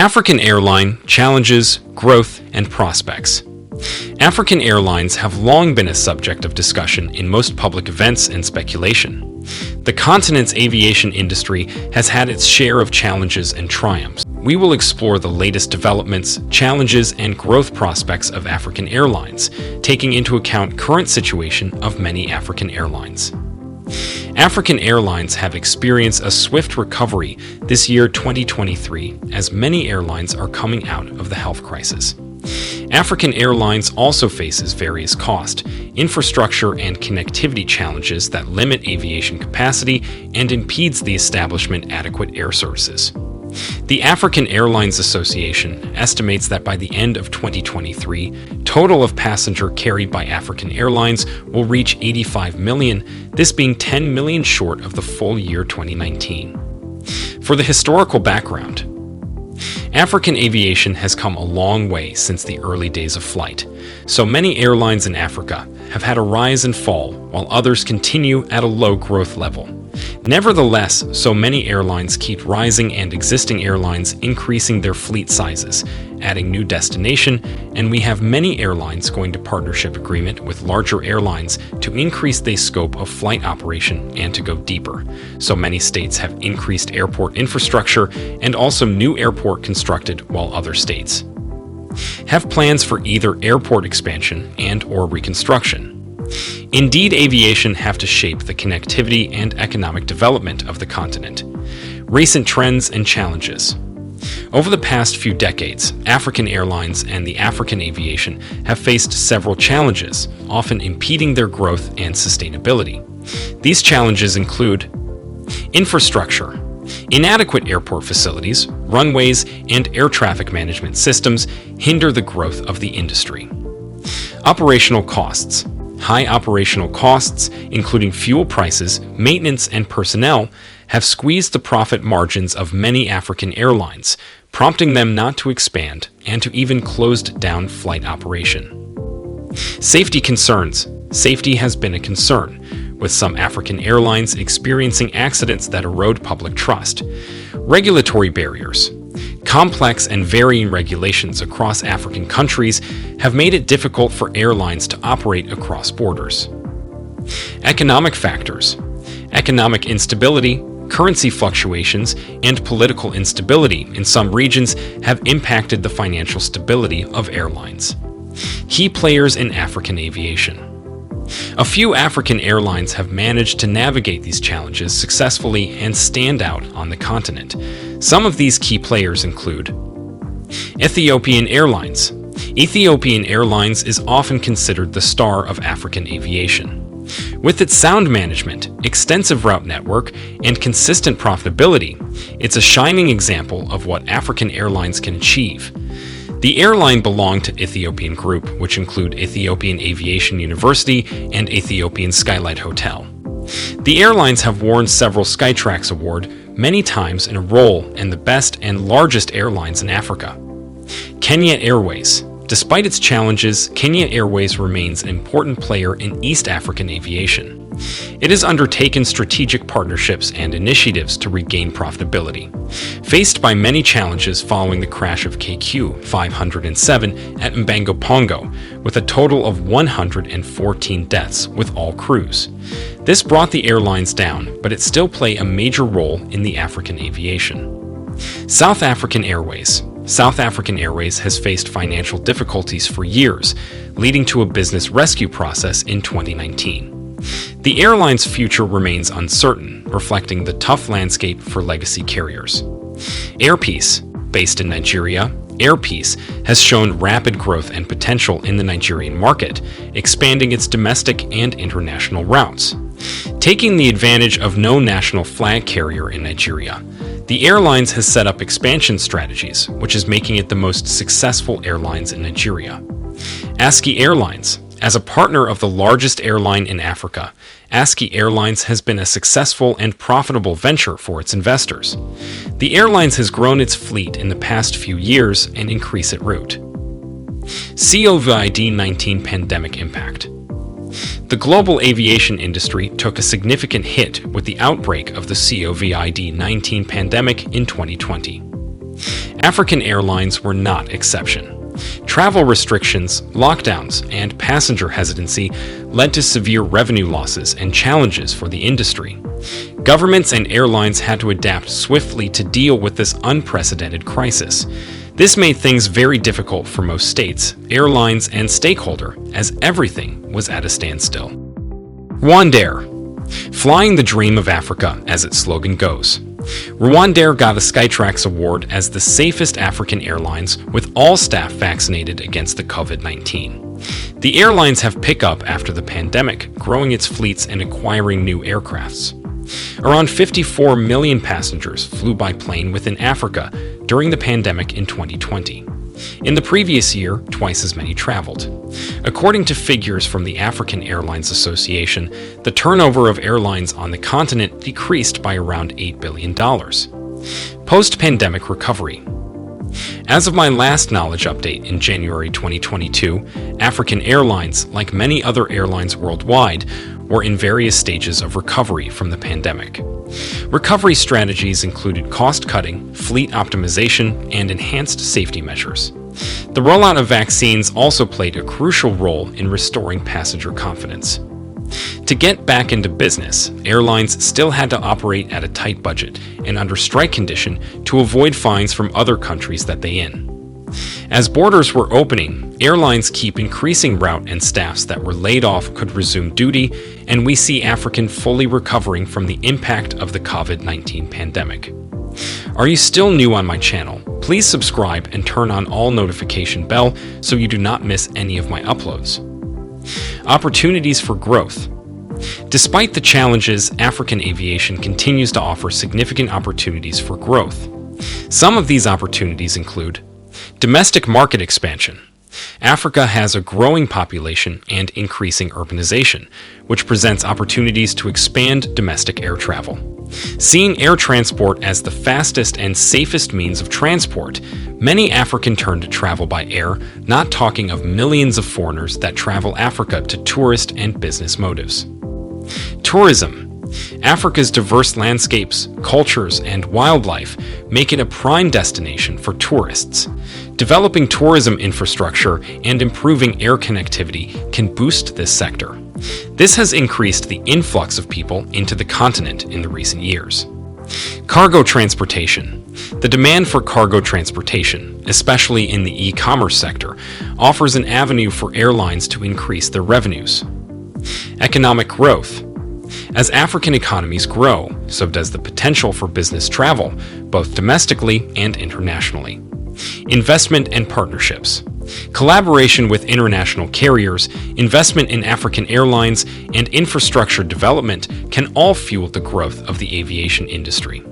African airline challenges, growth, and prospects. African airlines have long been a subject of discussion in most public events and speculation. The continent's aviation industry has had its share of challenges and triumphs. We will explore the latest developments, challenges, and growth prospects of African airlines, taking into account current situation of many African airlines. African airlines have experienced a swift recovery this year 2023 as many airlines are coming out of the health crisis. African airlines also faces various cost, infrastructure, and connectivity challenges that limit aviation capacity and impedes the establishment of adequate air services. The African Airlines Association estimates that by the end of 2023, total of passenger carried by African airlines will reach 85 million, this being 10 million short of the full year 2019. For the historical background, African aviation has come a long way since the early days of flight. So many airlines in Africa have had a rise and fall, while others continue at a low growth level. Nevertheless, so many airlines keep rising and existing airlines increasing their fleet sizes, adding new destination, and we have many airlines going to partnership agreement with larger airlines to increase the scope of flight operation and to go deeper. So many states have increased airport infrastructure and also new airport constructed, while other states have plans for either airport expansion and/or reconstruction. Indeed, aviation have to shape the connectivity and economic development of the continent. Recent trends and challenges. Over the past few decades, African airlines and the African aviation have faced several challenges, often impeding their growth and sustainability. These challenges include infrastructure. Inadequate airport facilities, runways, and air traffic management systems hinder the growth of the industry. Operational costs. High operational costs, including fuel prices, maintenance, and personnel, have squeezed the profit margins of many African airlines, prompting them not to expand and to even closed down flight operation. Safety concerns. Safety has been a concern, with some African airlines experiencing accidents that erode public trust. Regulatory barriers. Complex and varying regulations across African countries have made it difficult for airlines to operate across borders. Economic factors. Economic instability, currency fluctuations, and political instability in some regions have impacted the financial stability of airlines. Key players in African aviation. A few African airlines have managed to navigate these challenges successfully and stand out on the continent. Some of these key players include Ethiopian Airlines. Ethiopian Airlines is often considered the star of African aviation. With its sound management, extensive route network, and consistent profitability, it's a shining example of what African airlines can achieve. The airline belonged to Ethiopian Group, which include Ethiopian Aviation University and Ethiopian Skylight Hotel. The airlines have won several Skytrax Award many times in a role in the best and largest airlines in Africa. Kenya Airways. Despite its challenges, Kenya Airways remains an important player in East African aviation. It has undertaken strategic partnerships and initiatives to regain profitability. Faced by many challenges following the crash of KQ 507 at Mbango Pongo, with a total of 114 deaths with all crews. This brought the airlines down, but it still plays a major role in the African aviation. South African Airways. South African Airways has faced financial difficulties for years, leading to a business rescue process in 2019. The airline's future remains uncertain, reflecting the tough landscape for legacy carriers. Airpeace. Based in Nigeria, Airpeace has shown rapid growth and potential in the Nigerian market, expanding its domestic and international routes. Taking the advantage of no national flag carrier in Nigeria, the airlines has set up expansion strategies, which is making it the most successful airlines in Nigeria. ASKI Airlines. As a partner of the largest airline in Africa, ASKI Airlines has been a successful and profitable venture for its investors. The airlines has grown its fleet in the past few years and increased its route. COVID-19 pandemic impact. The global aviation industry took a significant hit with the outbreak of the COVID-19 pandemic in 2020. African airlines were not exception. Travel restrictions, lockdowns, and passenger hesitancy led to severe revenue losses and challenges for the industry. Governments and airlines had to adapt swiftly to deal with this unprecedented crisis. This made things very difficult for most states, airlines, and stakeholders, as everything was at a standstill. Rwandair, flying the dream of Africa, as its slogan goes. Rwandair got a Skytrax award as the safest African airlines, with all staff vaccinated against the COVID-19. The airlines have picked up after the pandemic, growing its fleets and acquiring new aircrafts. Around 54 million passengers flew by plane within Africa during the pandemic in 2020. In the previous year, twice as many traveled. According to figures from the African Airlines Association, the turnover of airlines on the continent decreased by around $8 billion. Post-pandemic recovery. As of my last knowledge update in January 2022, African Airlines, like many other airlines worldwide, were in various stages of recovery from the pandemic. Recovery strategies included cost-cutting, fleet optimization, and enhanced safety measures. The rollout of vaccines also played a crucial role in restoring passenger confidence. To get back into business, airlines still had to operate at a tight budget and under strike condition to avoid fines from other countries that they in. As borders were opening, airlines keep increasing route and staffs that were laid off could resume duty, and we see African fully recovering from the impact of the COVID-19 pandemic. Are you still new on my channel? Please subscribe and turn on all notification bell so you do not miss any of my uploads. Opportunities for growth. Despite the challenges, African aviation continues to offer significant opportunities for growth. Some of these opportunities include domestic market expansion. Africa has a growing population and increasing urbanization, which presents opportunities to expand domestic air travel. Seeing air transport as the fastest and safest means of transport, many Africans turn to travel by air, not talking of millions of foreigners that travel Africa to tourist and business motives. Tourism. Africa's diverse landscapes, cultures, and wildlife make it a prime destination for tourists. Developing tourism infrastructure and improving air connectivity can boost this sector. This has increased the influx of people into the continent in the recent years. Cargo transportation. The demand for cargo transportation, especially in the e-commerce sector, offers an avenue for airlines to increase their revenues. Economic growth. As African economies grow, so does the potential for business travel, both domestically and internationally. Investment and partnerships. Collaboration with international carriers, investment in African airlines, and infrastructure development can all fuel the growth of the aviation industry.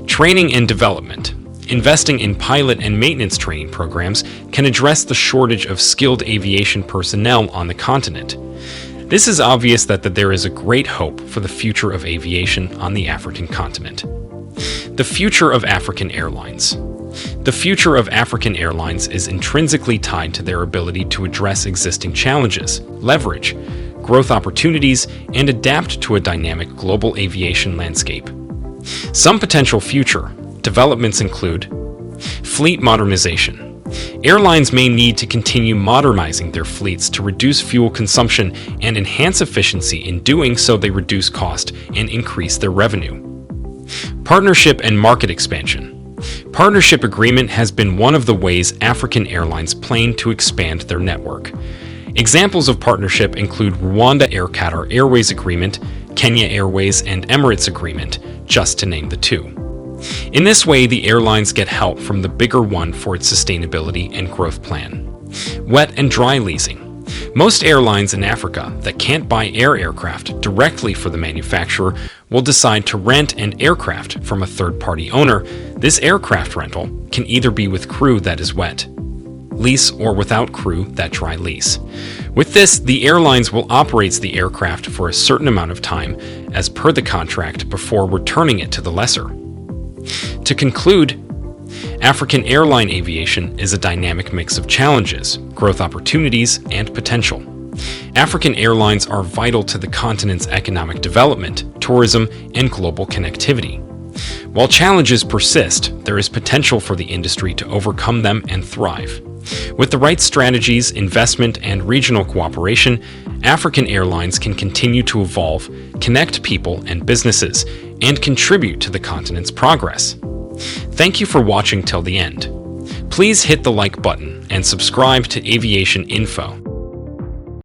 Training and development. Investing in pilot and maintenance training programs can address the shortage of skilled aviation personnel on the continent. This is obvious that there is a great hope for the future of aviation on the African continent. The future of African airlines. The future of African airlines is intrinsically tied to their ability to address existing challenges, leverage growth opportunities, and adapt to a dynamic global aviation landscape. Some potential future developments include fleet modernization. Airlines may need to continue modernizing their fleets to reduce fuel consumption and enhance efficiency. In doing so, they reduce cost and increase their revenue. Partnership and market expansion. Partnership agreement has been one of the ways African airlines plan to expand their network. Examples of partnership include Rwanda Air Qatar Airways Agreement, Kenya Airways, and Emirates Agreement, just to name the two. In this way, the airlines get help from the bigger one for its sustainability and growth plan. Wet and dry leasing. Most airlines in Africa that can't buy aircraft directly for the manufacturer will decide to rent an aircraft from a third-party owner. This aircraft rental can either be with crew that is wet lease or without crew that dry lease. With this, the airlines will operate the aircraft for a certain amount of time as per the contract before returning it to the lessor. To conclude, African airline aviation is a dynamic mix of challenges, growth opportunities, and potential. African airlines are vital to the continent's economic development, tourism, and global connectivity. While challenges persist, there is potential for the industry to overcome them and thrive. With the right strategies, investment, and regional cooperation, African Airlines can continue to evolve, connect people and businesses, and contribute to the continent's progress. Thank you for watching till the end. Please hit the like button and subscribe to Aviation Info.